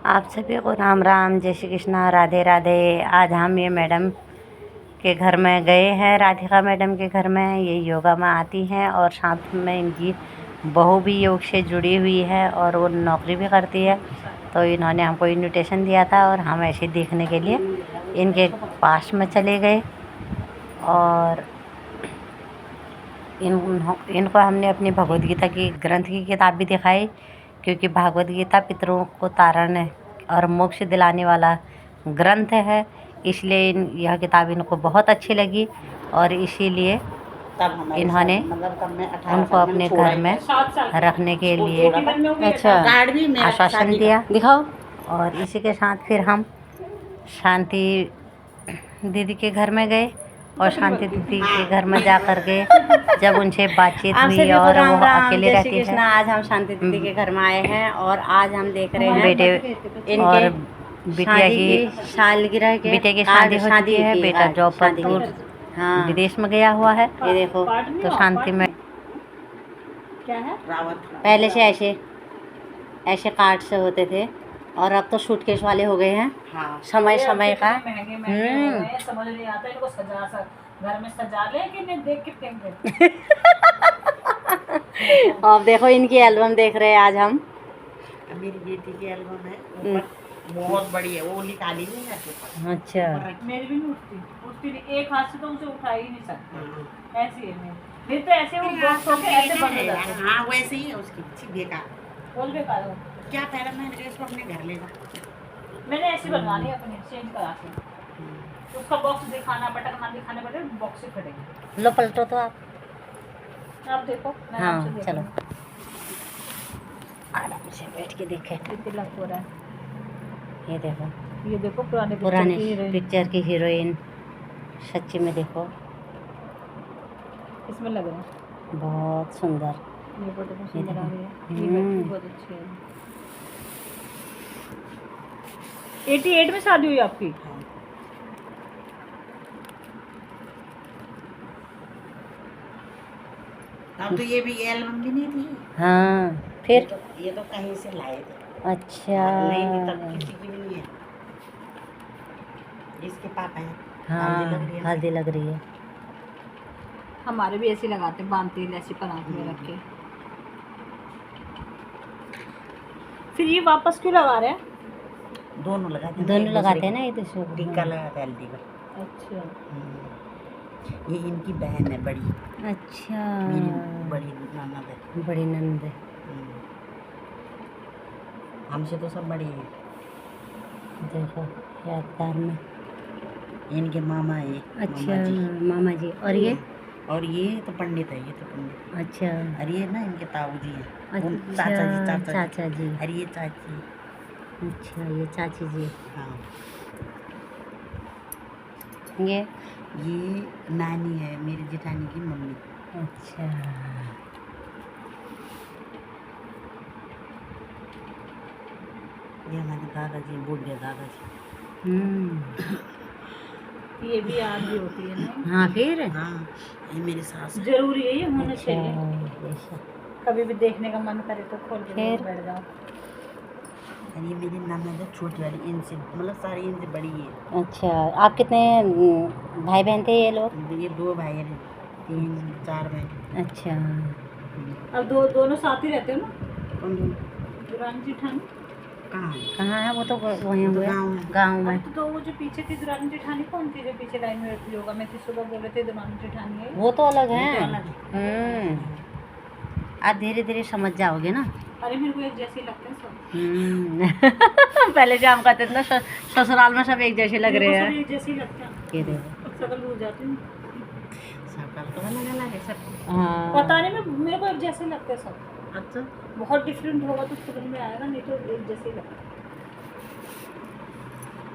आप सभी को राम राम, जय श्री कृष्णा, राधे राधे। आज हम ये मैडम के घर में गए हैं, राधिका मैडम के घर में। ये योगा में आती हैं और साथ में इनकी बहू भी योग से जुड़ी हुई है और वो नौकरी भी करती है। तो इन्होंने हमको इनविटेशन दिया था और हम ऐसे देखने के लिए इनके पास में चले गए। और इनको हमने अपनी भगवद गीता की ग्रंथ की किताब भी दिखाई, क्योंकि भगवद गीता पितरों को तारण और मोक्ष दिलाने वाला ग्रंथ है। इसलिए यह किताब इनको बहुत अच्छी लगी और इसीलिए इन्होंने उनको अपने घर में रखने के लिए आश्वासन दिया। दिखाओ। और इसी के साथ फिर हम शांति दीदी के घर में गए और शांति दीदी के घर में जा कर के जब उनसे बातचीत हुई और वो अकेले रहती है। आज हम शांति दीदी के घर में आए हैं और आज हम देख रहे हैं बेटे और बिटिया की सालगिरह के बेटे की शादी हो चुकी है। बेटा जॉब पर दूर विदेश में गया हुआ है। ये देखो, तो शांति में क्या है, पहले से ऐसे कार्ड से होते थे और अब तो सूटकेस वाले हो गए हैं। हाँ। समय समय का समझ नहीं आता इनको घर में सजा ले कि नहीं, देख के फेंक दे। अब देखो इनकी एल्बम देख रहे हैं आज हम। मेरी बेटी की एल्बम है, बहुत बड़ी है, वो निकाली नहीं है। अच्छा। मेरी भी नहीं उठती नहीं, एक हाथ से तो उसे उठा ही नहीं सकते। ऐसी है मेरी, फिर तो ऐसे वो बॉक्स होके ऐसे बंद हो जाते हैं। हाँ वैसे ही है उसकी, अच्छी बेकार। बोल बेकार हो क्या पहला मैं ड्रेस को अपने घर ले जा, मैंने ऐसी बनवा ली अपने चेंज करा के। तो उसका बॉक्स दिखाना, बटन ना दिखाने पड़े, बॉक्स से फटेंगे। लो पलटो तो आप देखो। हाँ चलो, आराम से बैठ के देखें। कितनी लग हो रहा है। ये देखो पुराने पिक्चर की हीरोइन सच्ची में देखो, इसमें लग रहा है बहुत सुंदर। ये फोटो बहुत सुंदर आ रही है। ये बहुत अच्छी है। 88 में शादी हुई आपकी? अब तो ये भी एल्बम भी नहीं थी। हाँ फिर ये तो कहीं से लाए थे। अच्छा। नहीं तब किसी की भी नहीं है, इसके पापा है। हाँ हल्दी लग रही है। हमारे भी ऐसे लगाते, बांधते ऐसे परात में रख के। फिर ये वापस क्यों लगा रहे हैं? दोनों लगाते हैं ना, ये दूसरे को टीका लगाते हैं हल्दी का। अच्छा। ये इनकी बहन है बड़ी। अच्छा, मेरी बड़ी ननद है। बड़ी ननद है। हमसे तो सब बड़ी है। देखो यादगार में इनके मामा है। अच्छा मामा जी। और ये तो पंडित है, ये तो पंडित। अच्छा। अरे ये ना इनके ताऊ जी हैं। अच्छा, चाचा जी। अरे ये चाची। अच्छा, ये चाची जी। हाँ। ये नानी है, मेरी जेठानी की मम्मी। अच्छा। ये हमारे दादाजी, बूढ़े दादाजी। ये भी याद भी होती है ना। हाँ फिर हाँ, ये मेरी सास है। जरूरी है, ये होना अच्छा, चाहिए। कभी भी देखने का मन करे तो खोल के बैठ जाओ। और ये मेरी ननद है छोटी वाली, इनसे मतलब सारी इनसे बड़ी है। अच्छा, आप कितने भाई बहन थे ये लोग? ये 2 भाई हैं, 3-4 बहन। अच्छा। अब दोनों साथ ही रहते हो ना? कौन? दुरानी जेठानी कहाँ है? वो तो वहीं हुए गाँव में। तो वो जो पीछे थी दुरानी जेठानी, कौन थी जो पीछे लाइन में योगा में थी? सुबह बोले थे दुरानी जेठानी है। वो तो अलग है। आप धीरे धीरे समझ जाओगे ना। अरे मेरे को एक जैसे ही लगते हैं सब। पहले जो हम कहते थे ना, ससुराल में सब एक जैसे लग रहे हैं। एक जैसे ही लगते हैं। ये देखो, शकल भूल जाती हूँ। शकल तो अलग है सब। हाँ पता नहीं, मेरे को एक जैसे लगते हैं सब। अच्छा, बहुत डिफरेंट होगा तो समझ में आएगा, नहीं तो एक जैसे ही लगता है।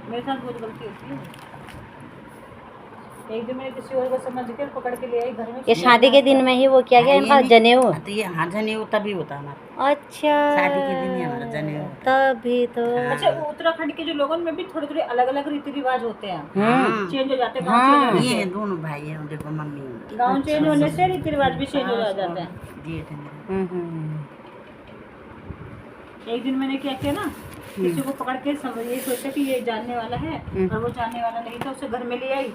मेरे साथ बहुत गलती होती है। एक दिन मैंने किसी और को समझ के पकड़ के ले आई घर में। ये शादी के दिन में ही वो किया गया इनका जनेऊ? तो ये हाँ जनेऊ तभी होता है हमारा। अच्छा, शादी के दिन ही हमारा जनेऊ होता है। तभी तो। अच्छा, उत्तराखंड के जो लोगों में भी थोड़े थोड़े अलग अलग रीति रिवाज होते हैं। चेंज हो जाते हैं। हाँ। ये दोनों भाई हैं, देखो मम्मी। गाँव चेंज होने से रीति रिवाज भी चेंज हो जाते हैं। जी। एक दिन मैंने क्या किया ना, किसी को पकड़ के ये सोचा कि ये जानने वाला है और वो जानने वाला नहीं था, उसे घर में ले आई।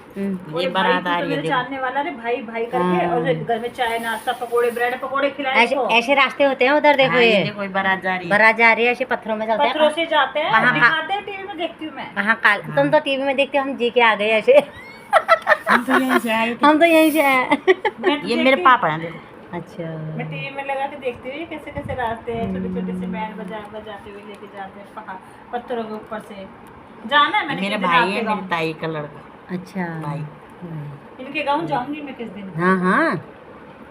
ये बारात आ रही है, मेरे जानने वाला रे भाई भाई करके, और घर में चाय नाश्ता पकोड़े ब्रेड पकोड़े खिलाए। ऐसे ऐसे रास्ते होते हैं उधर, देखो हाँ, ये देखो बारात जा रही है। बारात जा रही है, ऐसे पत्थरों में चलते पत्थरों हैं। से जाते हैं, वहाँ दिखाते हैं, टीवी में देखती हूँ मैं। कहाँ काल, तुम तो टीवी में देखते हो, हम जी के आ गए ऐसे। हम तो यहीं से आए थे। हम तो यहीं से आए। मैं तो ये मेरे देखती हूँ। पापा हैं, देखो। अच्छा, मैं टीवी में लगा के देखती हूँ ये कैसे कैसे रास्ते हैं, छोटे छोटे से बैंड बजाते हुए लेके जाते हैं पहाड़ पत्थरों के ऊपर से। जाना है मैंने मेरे किस दिन भाई आपके है, गाँव। मेरी ताई का लड़का अच्छा भाई। इनके गाँव जाऊंगी मैं किस दिन। हाँ हाँ,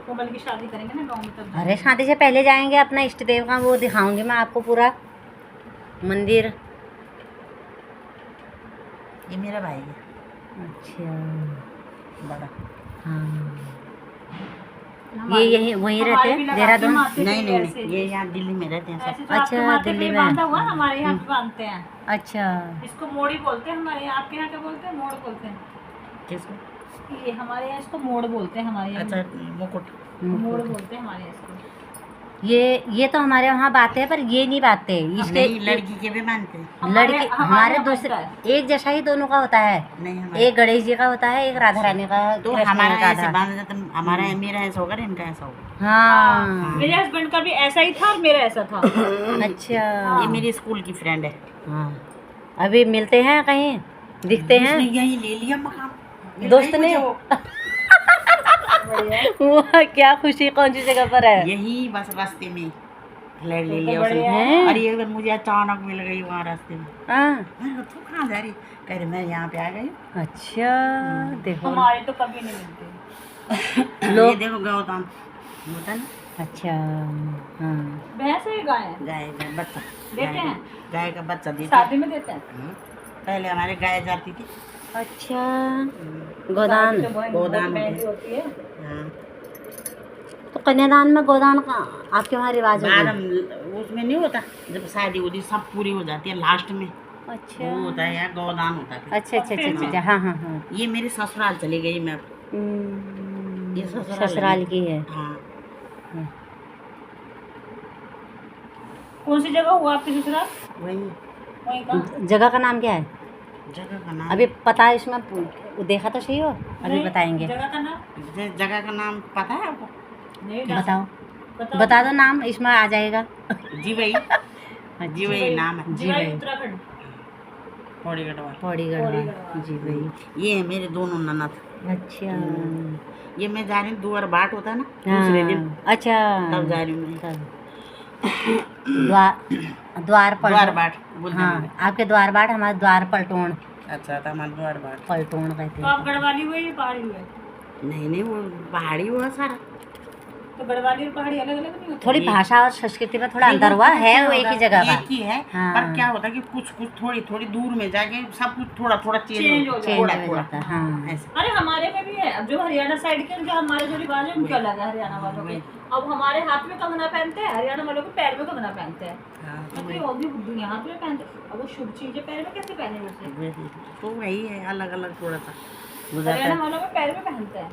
कोमल की शादी करेंगे ना गाँव में तब। अरे शादी से पहले जाएंगे, अपना इष्ट देव का वो दिखाऊंगी मैं आपको पूरा मंदिर। ये मेरा भाई है अच्छा, बड़ा। हाँ, ये यही वहीं रहते हैं देहरादून? नहीं नहीं नहीं, ये यहाँ दिल्ली में रहते हैं सब। ऐसे तो आपके माथे पे बांधा हुआ, हमारे यहाँ पे बांधते हैं। अच्छा, इसको मोड़ी बोलते हैं हमारे यहाँ, आपके यहाँ क्या बोलते हैं? मोड़ बोलते हैं। किसको? ये हमारे यहाँ इसको मोड़ बोलते हैं, हमारे यहाँ अच्छा, मुकुट। मोड़ बोलते हैं हमारे यहाँ इसको। ये तो हमारे वहाँ बात है, पर ये नहीं बातें इसके। नहीं, लड़की के भी मानते हैं। लड़के हमारे यहाँ दूसरे बनता है। एक जैसा ही दोनों का होता है। नहीं, हमारे एक गणेश जी का होता है, एक राधा रानी का, तो कृष्ण हमारा राधा। ऐसे बांध जाता, हमारा मेरा ऐसा होगा, इनका ऐसा होगा। हाँ, मेरे हस्बैंड का भी ऐसा ही था और मेरा ऐसा था। अच्छा, ये मेरी स्कूल की फ्रेंड है। हाँ, अभी मिलते हैं कहीं, दिखते हैं? उसने यही ले लिया मकान दोस्त ने? वो क्या खुशी, कौन सी जगह पर है? यही बस रास्ते में फ्लैट ले लिया बढ़िया उसने। है। और ये अगर मुझे अचानक मिल गई वहाँ रास्ते में, हाँ, मैंने कहा, तू कहाँ जा रही? कह रही मैं यहाँ पे आ गई। अच्छा, देखो हमारे तो कभी नहीं मिलते। ये देखो गौतम होता ना, अच्छा, हाँ, भैंस है गाय है? गाय का बच्चा देते हैं? गाय का बच्चा देते हैं। शादी में देते हैं। पहले हमारे गाय जाती थी। अच्छा, गोदान। तो बहुत गोदान महंगी होती है। हाँ। तो कन्यादान में गोदान का आपके वहाँ रिवाज बाद होगा? हम उसमें नहीं होता, जब शादी होती सब पूरी हो जाती है, लास्ट में अच्छा, वो होता है यार, गौदान होता है। अच्छा, अच्छा, अच्छा, अच्छा, हाँ, हाँ, हाँ। ये मेरे ससुराल चली गई मैं। ये ससुराल की है। हाँ। कौन सी जगह हुआ आपकी ससुराल? वही वहीं का? जगह का नाम क्या है? जगह का नाम, अभी पता है इसमें, देखा तो सही हो, अभी नहीं, बताएंगे। जगह का नाम जगह का नाम पता है आपको? नहीं बताओ, बताओ। बता दो नाम, इसमें आ जाएगा। जी वही, जी वही नाम है। जी भाई, उत्तराखंड। पौड़ी गढ़वाल। पौड़ी पौड़ी गढ़वाल। गढ़वाल। जी भाई, ये है मेरे दोनों ननद। अच्छा, ये मैं जा रही हूँ दुआर बाट होता है ना, दूसरे दिन हाँ, अच्छा, तब जा रही हूँ मैं। द्वार द्वार पलटोन। बाट बोलते हैं हाँ, हमारे। आपके द्वार बाट, हमारे द्वार पलटोन। अच्छा, तो हमारे द्वार बाट। पलटोन कहते तो हैं। आप गढ़वाली हुए या पहाड़ी हुए? नहीं नहीं, वो पहाड़ी हुआ सारा। तो गढ़वाली और पहाड़ी अलग अलग नहीं होते? थोड़ी भाषा और संस्कृति में थोड़ा अंतर हुआ है, वो एक ही जगह का। एक ही है, हाँ। पर क्या होता है कि कुछ कुछ थोड़ी थोड़ी दूर में जाके सब कुछ थोड़ा थोड़ा Change चेंज हो हो जाता है। थोड़ा चेंज हो थोड़ा जाता है, हाँ। ऐसे। अरे हमारे में भी है, अब जो हरियाणा साइड के जो हमारे जो रिवाज है उनके अलग है हरियाणा वालों के। अब हमारे हाथ में कंगना पहनते हैं, हरियाणा वालों के पैर में कंगना पहनते हैं। हाँ, तो मतलब वो भी बुद्धू यहाँ पे पहनते हैं। अब वो शुभ चीजें पैर में कैसे पहने वैसे? तो वही है, अलग अलग थोड़ा सा हरियाणा वालों में पैर में पहनते हैं।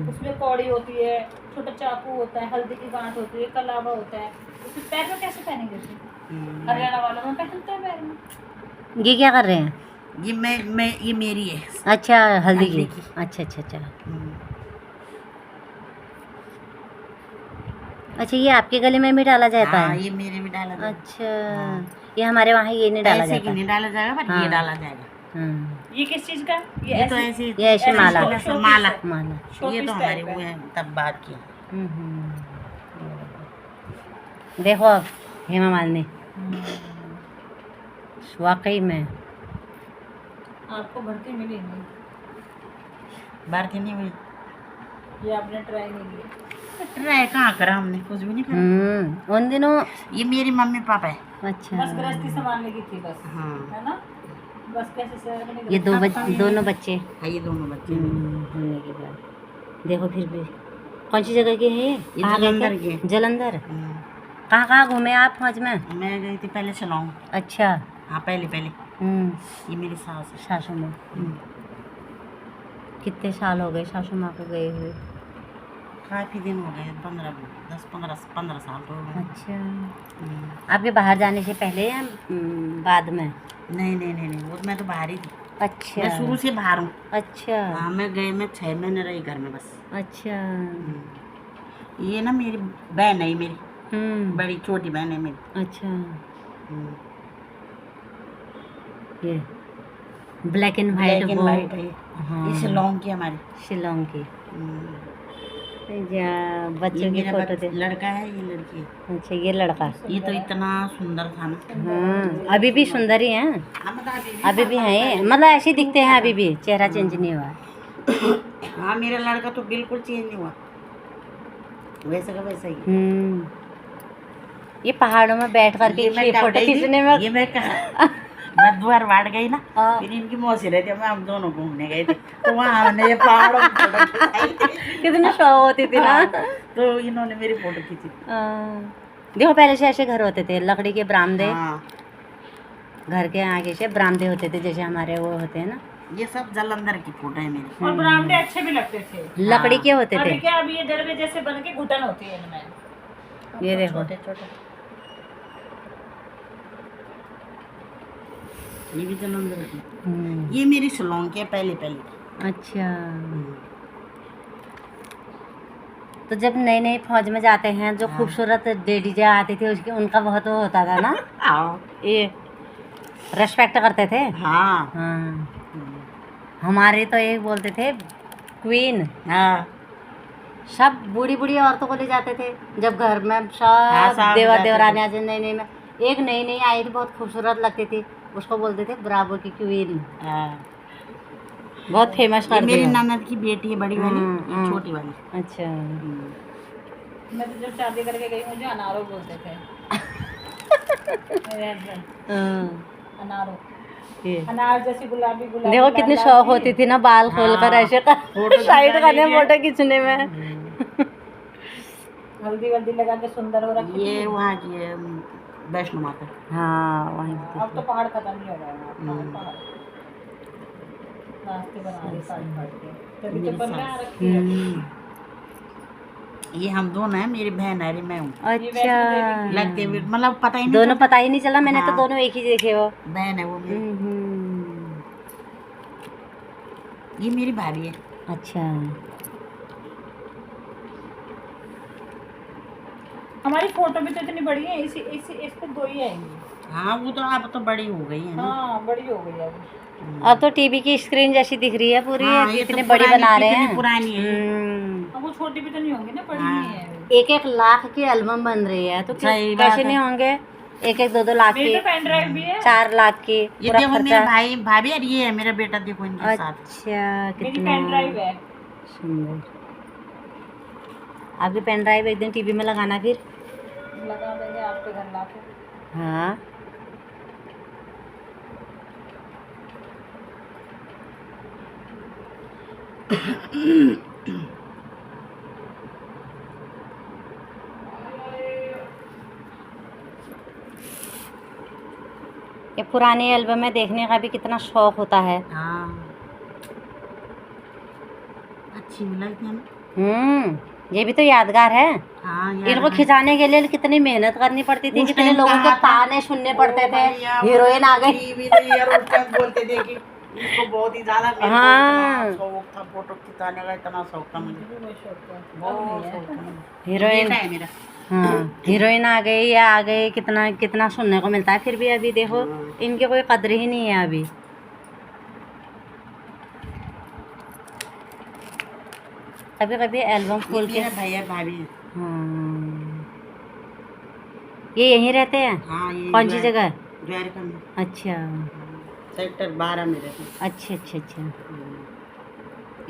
उसमें कौड़ी होती है, छोटा चाकू होता है, हल्दी की गांठ होती है, कलावा होता है। उसमें पैर में कैसे पहनेंगे उसे? हरियाणा वालों में पहनते हैं पैर में। ये क्या कर रहे हैं? ये ये मेरी है। अच्छा, हल्दी हल्दी की। की। अच्छा, अच्छा, अच्छा, अच्छा, ये आपके गले में भी डाला जाता हाँ, है? ये मेरे में डाला जाएगा। अच्छा, ये हमारे वहाँ ये नहीं डाला ऐसे की जाता। नहीं डाला जाएगा, पर हाँ। ये डाला जाएगा। हाँ, ये किस चीज का? ये तो ऐसे ये ऐसे माला। माला। माला। ये तो हमारे वो है, तब बात की। देखो अब हेमा मालिनी, वाकई में आपको भर्ती मिली नहीं, भारतीय नहीं हुई। ये आपने ट्राई नहीं किया। ट्राई कहाँ करा हमने, कुछ भी नहीं करा। उन दिनों। ये मेरी मम्मी पापा है। अच्छा, बस गृहस्थी संभालने की थी बस, हाँ। है ना? बस कैसे शहर में ये दोनों बच्चे हाँ, ये दोनों बच्चे होने के बाद देखो फिर भी कौन सी जगह के हैं ये? कहाँ गए जलंधर थे? के। जलंधर। कहाँ घूमे आप फौज में? मैं गई थी पहले शिलांग। अच्छा। हाँ, पहले ये मेरी सास है। सासू माँ। कितने साल हो गए सासू माँ को गए हुए? काफी दिन हो गए, 10-15 साल तो हो गए। अच्छा, आपके बाहर जाने से पहले या बाद में? नहीं, वो मैं तो बाहर ही थी। अच्छा। मैं शुरू से बाहर हूँ। अच्छा। हाँ, मैं 6 महीने रही घर में बस। अच्छा। ये ना मेरी बहन है, मेरी बड़ी छोटी बहन है मेरी। अच्छा। ये ब्लैक एंड ब्लैक एंड वो। वाइट है। हाँ, ये शिलोंग की हमारी। शिलोंग की। ये बच्चों की फोटो दे। लड़का है, ये लड़की है। अच्छा, ये लड़का। ये तो इतना सुंदर था ना। हाँ, अभी भी सुंदर ही हैं। हाँ, अभी भी हैं, मतलब ऐसे ही दिखते हैं, अभी भी चेहरा चेंज नहीं हुआ। हाँ, मेरा लड़का तो बिल्कुल चेंज नहीं हुआ, वैसा का वैसा ही। ये पहाड़ों में बैठ करके ये फोटो खींचने में। ये मैं द्वारवाड़ गई ना, हाँ। फिर इनकी मौसी रहती है, हम दोनों घूमने गए थे, तो वहाँ हमने ये पहाड़ों में फोटो खिंचाई थी। कितनी शौक होती थी ना। तो इन्होंने मेरी फोटो खींची। देखो, पहले से ऐसे घर होते थे, लकड़ी के बरामदे। हाँ। घर के आगे से बरामदे होते थे, जैसे हमारे वो होते हैं ना। ये सब जालंधर की फोटो है मेरी। और बरामदे अच्छे भी लगते थे, लकड़ी के होते थे। अभी क्या, अभी ये दरबे जैसे बन के घुटन होती है इनमें। ये देखो, छोटे छोटे। ये भी जालंधर की। ये मेरी शिलोंग की है, पहले। अच्छा। तो जब नए नए फौज में जाते हैं, जो खूबसूरत लेडी जो आती थी, उसकी उनका बहुत वो होता था ना। ये रेस्पेक्ट करते थे। हाँ। हाँ। हमारे तो एक बोलते थे क्वीन। हाँ। सब बूढ़ी बूढ़ी औरतों को ले जाते थे, जब घर में सब देवर देवरानी आ जाए। नई में एक नई आई थी, बहुत खूबसूरत लगती थी, उसको बोलते थे ब्रावो की क्वीन। बहुत फेमस कर मेरी दिया। ननद की बेटी है, बड़ी वाली, ये छोटी वाली। अच्छा। मैं तो जब शादी करके गई, मुझे अनारो बोलते थे। मेरे हस्बैंड अनारो, अनार जैसी गुलाबी गुलाबी। देखो कितनी शौक होती थी ना, बाल खोलकर ऐसे साइड करने, फोटो खींचने में। हल्दी वल्दी लगा के सुंदर हो रखी। ये वहाँ की है, वैष्णो माता। हाँ, वहीं अब तो पहाड़ खत्म ही हो गए हैं, पहाड़ रास्ते बना रहे काट काट के, तभी तो बना रखी है। ये हम दोनों हैं, मेरी बहन है, मैं हूँ। अच्छा। लगते हुए मतलब पता ही नहीं दोनों पता ही नहीं चला, मैंने तो हाँ। दोनों एक ही देखे वो। बहन है वो मेरी। ये मेरी भाभी है। अच्छा। हमारी फोटो भी तो इतनी बड़ी है, इसी इसी इस पे 2 ही आएंगी। हाँ, वो तो अब तो बड़ी हो गई है ना। हाँ, बड़ी हो गई अब तो टीवी की स्क्रीन जैसी दिख रही है पूरी। हाँ, ये इतनी तो बड़ी बना रहे कितनी हैं। पुरानी है। अब वो छोटी भी तो नहीं होंगी ना, बड़ी हाँ। ही है। 1-1 लाख की एल्बम बन रही है, तो सही बात कैसे है। नहीं होंगे? 1-1 2-2 लाख मेरी की, तो पेन ड्राइव भी है। 4 लाख की ये पूरा देखो मेरे खर्चा। भाई भाभी, और ये है मेरा बेटा, देखो इनके साथ। अच्छा, मेरी कितना पेन ड्राइव है। सुंदर। आपकी पेन ड्राइव एक दिन टीवी में लगाना, फिर लगा देंगे आपके घर लाके। हाँ। ये पुरानी एल्बम में देखने का भी कितना शौक होता है। हाँ, अच्छी भी लगती है ना। ये भी तो यादगार है। हाँ, इनको खिंचाने के लिए कितनी मेहनत करनी पड़ती थी, कितने लोगों के ताने सुनने पड़ते थे। हीरोइन आ गई। बोलते थे कि इसको बहुत ही ज्यादा शौक था, फोटो खिंचाने का इतना शौक था मुझे। बहुत शौक था। हीरोइन है मेरा। हाँ, हीरोइन आ गई या आ गई, कितना कितना सुनने को मिलता है। फिर भी अभी देखो, इनके कोई कदर ही नहीं है अभी। कभी कभी एल्बम खोल के। भैया भाभी। हाँ, ये यहीं रहते हैं। हाँ, ये कौन सी जगह? द्वारका में। अच्छा। सेक्टर 12 में रहते हैं। अच्छा।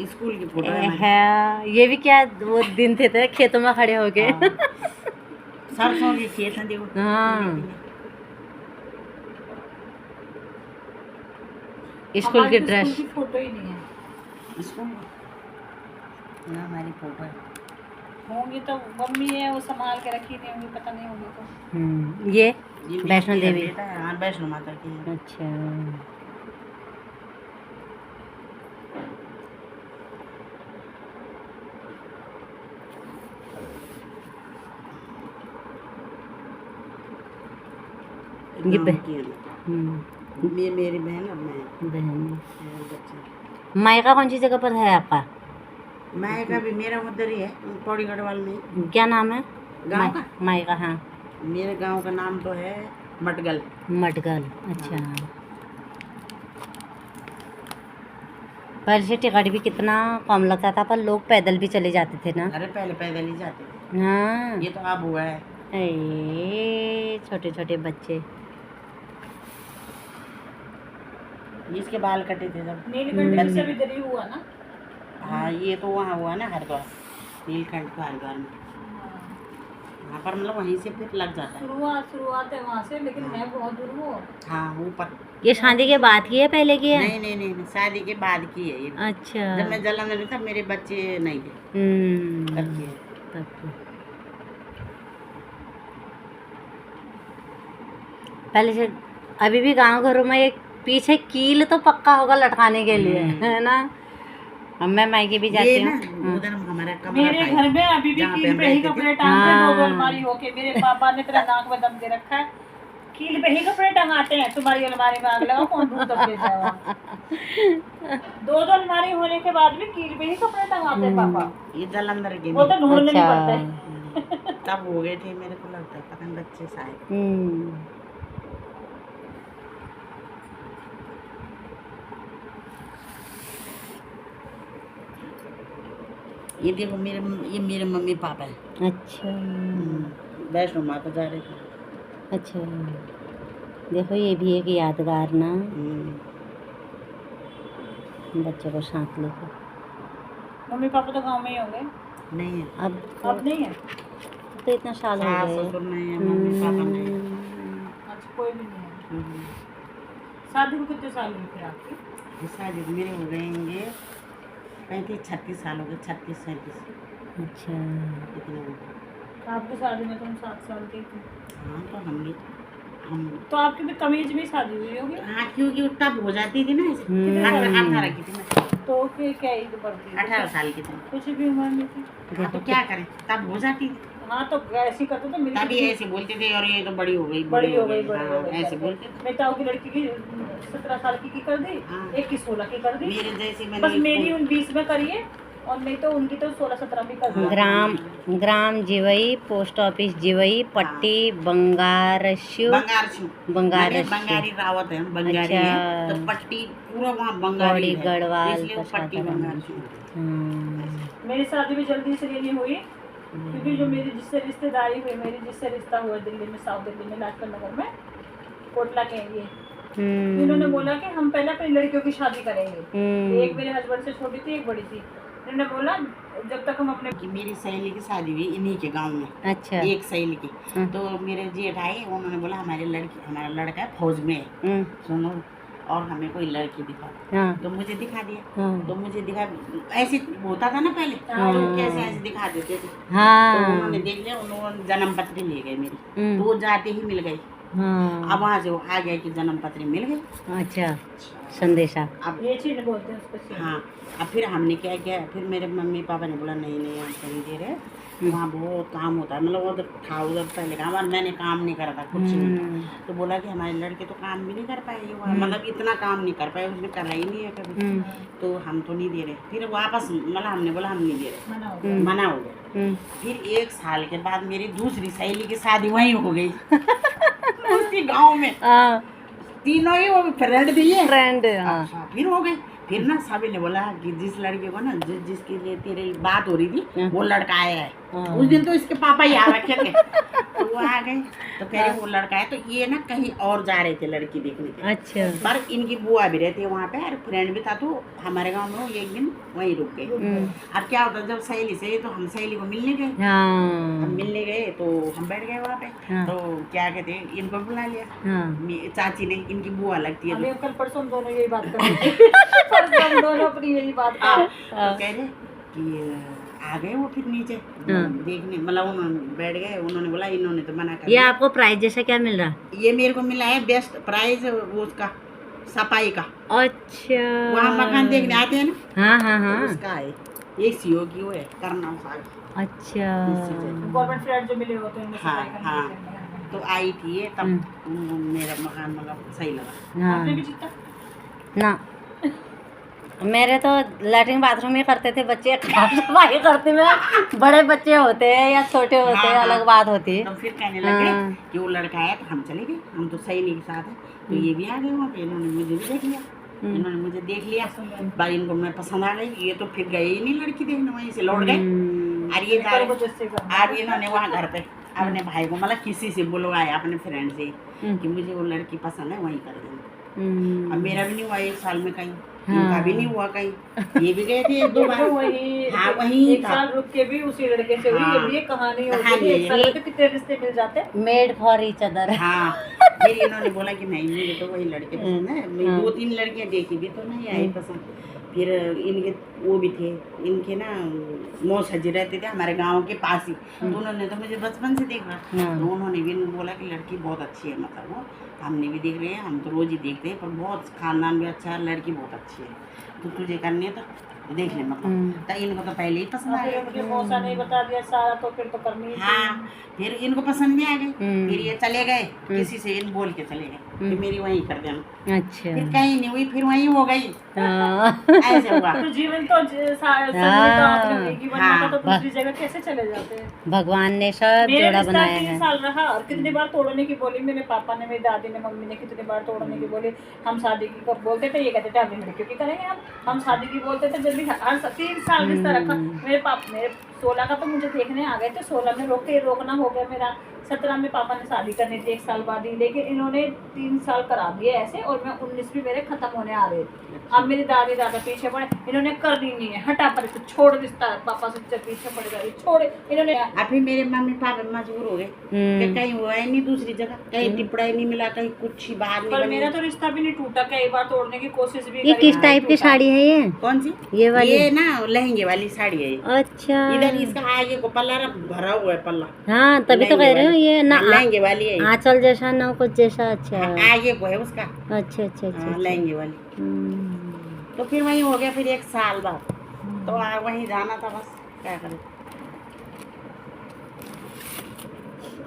स्कूल की फोटो है। ये भी क्या वो दिन थे खेतों में खड़े हो गए। सरसों के खेत हैं, देखो। हाँ, स्कूल की ड्रेस। फोटो ही नहीं है स्कूल हमारी फोटो है। होंगी तो मम्मी है, वो संभाल के रखी नहीं होंगी, पता नहीं होगी तो। ये वैष्णो देवी। हाँ, वैष्णो माता की। अच्छा। ये गाँव की है। मेरी बहन और मैं बहन। मेरे बच्चे। मायका कौन सी जगह पर है आपका? मायका भी मेरा उधर ही है, पौड़ी गढ़वाल में। क्या नाम है गाँव का? मायका? हाँ, मेरे गांव का नाम तो है मटगल। मटगल। अच्छा। पहले से टिकट भी कितना कम लगता था, पर लोग पैदल भी चले जाते थे ना। अरे पहले पैदल ही जाते थे, हाँ। ये तो अब हुआ है। छोटे छोटे बच्चे। इसके बाल कटे थे जब। नीलकंठ भी सब इधर ही हुआ ना। हाँ, ये तो वहाँ हुआ ना हरिद्वार, नीलकंठ को हरिद्वार में। वहाँ पर मतलब वहीं से फिर लग जाता है। शुरुआत है वहाँ से, लेकिन मैं बहुत दूर हूँ। हाँ, ऊपर। ये शादी के बाद की है, पहले की है? नहीं नहीं नहीं नहीं, शादी के बाद की है ये। अच्छा। जब मैं जालंधर में था मेरे बच्चे नहीं थे, तब की है। तब की। पहले से अभी भी गांव घरों में एक पीछे कील तो पक्का होगा लटकाने के लिए, है ना। अब मैं मायके भी जाती ये ना हूँ। उधर हमारा कमरा मेरे था, घर में अभी भी जहाँ पे कील हम पे ही रहते थे। कपड़े टांगते हैं, दो हाँ। अलमारी होके। मेरे पापा ने तेरा नाक में दम दे रखा है, कील पे ही कपड़े टंगाते हैं, तुम्हारी अलमारी में आग लगा, कौन दूर दब दे जाएगा। दो अलमारी होने के बाद भी कील पे ही कपड़े टंगाते हैं पापा। ये जालंधर के वो तो ढूंढने नहीं अच्छा। पड़ते। तब हो गए थे मेरे को लगता है, पता नहीं बच्चे शायद। ये देखो ये मेरे मम्मी पापा है। अच्छा। वैष्णो माता जा रहे थे। अच्छा, देखो ये भी एक यादगार ना, बच्चों को साथ लेकर। मम्मी पापा तो गांव में ही होंगे। नहीं है अब नहीं है। तो इतना साल हो सास गए। ससुर नहीं है, मम्मी पापा नहीं है। अच्छा, कोई भी नहीं है। शादी को कितने साल हुए फिर आपकी? ये शादी मेरे हो गएंगे 35-36 साल हो गए, 36-37। अच्छा। इतने हो गए। आपकी शादी में तो हम 7 साल के थे। हाँ, तो हम तो आपकी भी कमीज में शादी हुई होगी। हाँ, क्योंकि तब हो जाती थी ना ऐसे। 18 की थी मैं। तो फिर क्या ईद पड़ती है? 18 साल की थी। कुछ भी उम्र में थी। हाँ, तो क्या करें, तब हो जाती थी। हाँ, तो ऐसे करते तो मेरी तभी ऐसे बोलते थे, और ये तो बड़ी हो गई, बड़ी हो गई हाँ, ऐसे बोलते थे। मेरी ताऊ की लड़की की 17 साल की कर दी, हाँ। एक की 16 की कर दी। मेरे जैसे बस मैंने मेरी 19 में करिए, और नहीं तो उनकी तो 16-17 भी कर दी। ग्राम जिवई, पोस्ट ऑफिस जिवई, पट्टी बंगारशु। बंगारी रावत है, हम बंगारी अच्छा। है, तो पट्टी पूरा वहाँ बंगारी पौड़ी है, गढ़वाल इसलिए वो पट्टी बंगारशु। मेरी शादी भी जल्दी इसलिए नहीं हुई, क्योंकि जो मेरी जिससे रिश्तेदारी हुई, मेरी जिससे रिश्ता हुआ दिल्ली में, साउथ दिल्ली में, लाजपत नगर में, कोटला के ये, इन्होंने बोला कि हम पहले अपनी लड़कियों की शादी करेंगे। एक मेरे हस्बैंड से छोटी थी, एक बड़ी थी। इन्होंने बोला जब तक हम अपने कि मेरी सहेली की शादी हुई इन्हीं के गांव में। अच्छा। एक सहेली की, तो मेरे जेठ आए, उन्होंने बोला हमारा लड़का है फौज में है, सुनो, और हमें कोई लड़की दिखाओ। तो मुझे दिखा दिया। तो मुझे दिखा, ऐसे होता था ना पहले, तो कैसे ऐसे दिखा देते थे। तो उन्होंने देख लिया, उन्होंने जन्म पत्री ले गए मेरी, तो वो जाते ही मिल गई। अब वहाँ से वो आ गया कि जन्म पत्री मिल गई। अच्छा, संदेशा। अब ये चीज बोलते हैं उसको। हाँ, अब फिर हमने क्या किया, फिर मेरे मम्मी पापा ने बोला नहीं नहीं हम नहीं दे रहे, वहाँ बहुत काम होता है, मतलब उधर था, उधर पहले काम, और मैंने काम नहीं करा था कुछ नहीं। तो बोला कि हमारे लड़के तो काम भी नहीं कर पाएंगे वहाँ, मतलब इतना काम नहीं कर पाए, उसने करा ही नहीं है कभी, तो हम तो नहीं दे रहे। फिर वापस मतलब हमने बोला हम नहीं दे रहे, मना हो गया। फिर 1 साल के बाद मेरी दूसरी सहेली की शादी वहीं हो गई उसी गाँव में। तीनों ही वो फ्रेंड दिए, फिर हो गए। फिर ना सभी ने बोला कि जिस लड़के को ना जिसके लिए तेरी बात हो रही थी वो लड़का आया है। उस दिन तो इसके पापा ही आ रखे थे, तो वो आ गए, तो कह रहे वो लड़का है। तो ये ना कहीं और जा रहे थे लड़की देखने के। अच्छा। पर इनकी बुआ भी रहती है वहाँ पे, और फ्रेंड भी था, तो हमारे गाँव में वो एक दिन वहीं रुक गए। अब क्या होता, जब सहेली से तो हम सहेली को मिलने गए, हम मिलने गए, तो हम बैठ गए वहाँ पे। तो क्या कहते हैं, इनको बुला लिया चाची ने, इनकी बुआ लगती है। कल परसों दोनों यही बात कर रहे थे। परसों दोनों अपनी यही बात कर रहे थे। तो कह रहे कि आ गए वो फिर नीचे देखने, मतलब उन्होंने बैठ गए, उन्होंने बोला इन्होंने तो मना कर ये आपको प्राइज जैसा क्या मिल रहा? ये मेरे को मिला है बेस्ट प्राइज वो उसका सफाई का। अच्छा। वहाँ मकान देखने आते हैं ना, हाँ। तो उसका है, ये सीओ की वो है, करना साग। अच्छा। गवर्नमेंट फ्लैट जो मिले होते हैं उनमें सफाई करने हाँ। के लिए। तो आई थी ये, तब मेरा मकान मतलब सही लगा। आपने हाँ भी जीता? ना, मेरे तो लैट्रिन बाथरूम ही करते थे बच्चे, साफ सफाई करते में बड़े बच्चे होते हैं या छोटे होते हैं, हाँ, अलग बात होती है। तो फिर कहने लगे हाँ। कि वो लड़का आया तो हम चले गए, हम तो सही नहीं के साथ है, तो ये भी आ गए वहाँ पे, इन्होंने मुझे भी देख लिया, इन्होंने मुझे देख लिया, भाई इनको मैं पसंद आ गई, ये तो फिर गए ही नहीं लड़की देखने, वहीं से लौट गए। और ये जा रहे, जैसे आज इन्होंने वहाँ घर पे अपने भाई को मतलब किसी से बुलवाया, अपने फ्रेंड से, कि मुझे वो लड़की पसंद है, वहीं कर देंगे। अब मेरा भी नहीं हुआ 1 साल में कहीं, इनका भी नहीं हुआ कहीं, ये भी गए थे 1-2 बार। वही हाँ, वहीं 1 साल रुक के भी उसी लड़के से हुई। हाँ। ये कहानी कहानी होती है, है 1 साल में तो कितने रिश्ते मिल जाते हैं। Made for each other. हाँ, फिर इन्होंने बोला कि नहीं मुझे तो वही लड़के पसंद है, मैं 2-3 लड़कियां देखी भी तो नहीं आई पसंद। फिर इनके वो भी थे, इनके ना मौस हजी रहते थे हमारे गांव के पास ही, तो उन्होंने तो मुझे बचपन से देखा, तो उन्होंने भी बोला कि लड़की बहुत अच्छी है, मतलब वो हमने भी देख रहे हैं, हम तो रोज ही देखते हैं, पर बहुत खानदान भी अच्छा है, लड़की बहुत अच्छी है, तो तुझे करनी है तो देख ले, मतलब तो इनको तो पहले ही पसंद आ फिर गया। उनके मौसा नहीं बता दिया सारा, तो फिर तो करनी ही हाँ, फिर इनको पसंद भी आ गई, फिर ये चले गए, किसी से इन बोल के चले गए कि मेरी वहीं कर देना, अच्छा। फिर कहीं नहीं हुई, फिर वहीं हो गई, हाँ। ऐसे हुआ। तो जीवन तो आपने होगी, वरना हाँ, तो दूसरी जगह कैसे चले जाते हैं। भगवान ने सब मेरा जोड़ा रिश्ता बनाया 3 है। साल रहा और कितनी बार तोड़ने की बोली, मेरे पापा ने, मेरी दादी ने, मम्मी ने कितनी बार तोड़ने की बोली। हम शादी की कब बोलते थे, ये कहते थे अभी लड़कियों की करेंगे हम शादी की बोलते थे, जब भी 3 साल रिश्ता रखा। मेरे 16 का तो मुझे देखने आ गए थे, 16 में रोकना हो गया मेरा, 17 में पापा ने शादी करनी थी 1 साल बाद ही, लेकिन इन्होंने 3 साल करा दिए ऐसे, और मैं 19 भी मेरे खत्म होने आ रहे थे। अब मेरी दादी दादा पीछे पड़े, इन्होंने करनी नहीं है, हटा पर इसको छोड़, रिश्ता पापा से पीछे पड़ गए, छोड़ इन्होंने। अभी मेरे मम्मी पापा मजबूर हो गए कि कहीं हुआ ही नहीं दूसरी जगह, कहीं टिपड़ा ही नहीं मिला, कहीं कुछ ही बाहर नहीं पर बनी। मेरा तो रिश्ता भी नहीं टूटा, कई बार तोड़ने की कोशिश भी ये करी, किस टाइप की साड़ी है ये? कौन सी? ये वाली? ये ना लहंगे वाली साड़ी है ये। अच्छा। इधर इसका आगे को पल्ला भरा हुआ है, पल्ला हाँ तभी तो कह रही हूँ, ये ना लहंगे वाली है, आंचल जैसा ना कुछ जैसा। अच्छा आगे को है उसका। अच्छा अच्छा अच्छा। लहंगे वाली। तो फिर वही हो गया, फिर 1 साल बाद तो वहीं जाना था, बस क्या करें।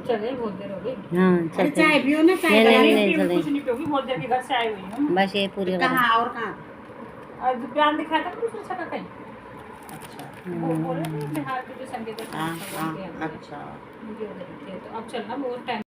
चले बहुत देर हो गई। हाँ अरे चलते चाय हैं। पियो ना, चाय नहीं, बना नहीं, ली। नहीं, नहीं, चलें। कुछ नहीं पियोगी, बहुत देर के घर से आई हुई हूँ। बस ये पूरी करो। कहाँ और कहाँ? और प्लान दिखाया था दूसरा जगह कहीं, अच्छा वो बोल रहे थे बिहार के जो संगीत हाँ, अच्छा। मुझे उधर थे, तो अब चलना बहुत टाइम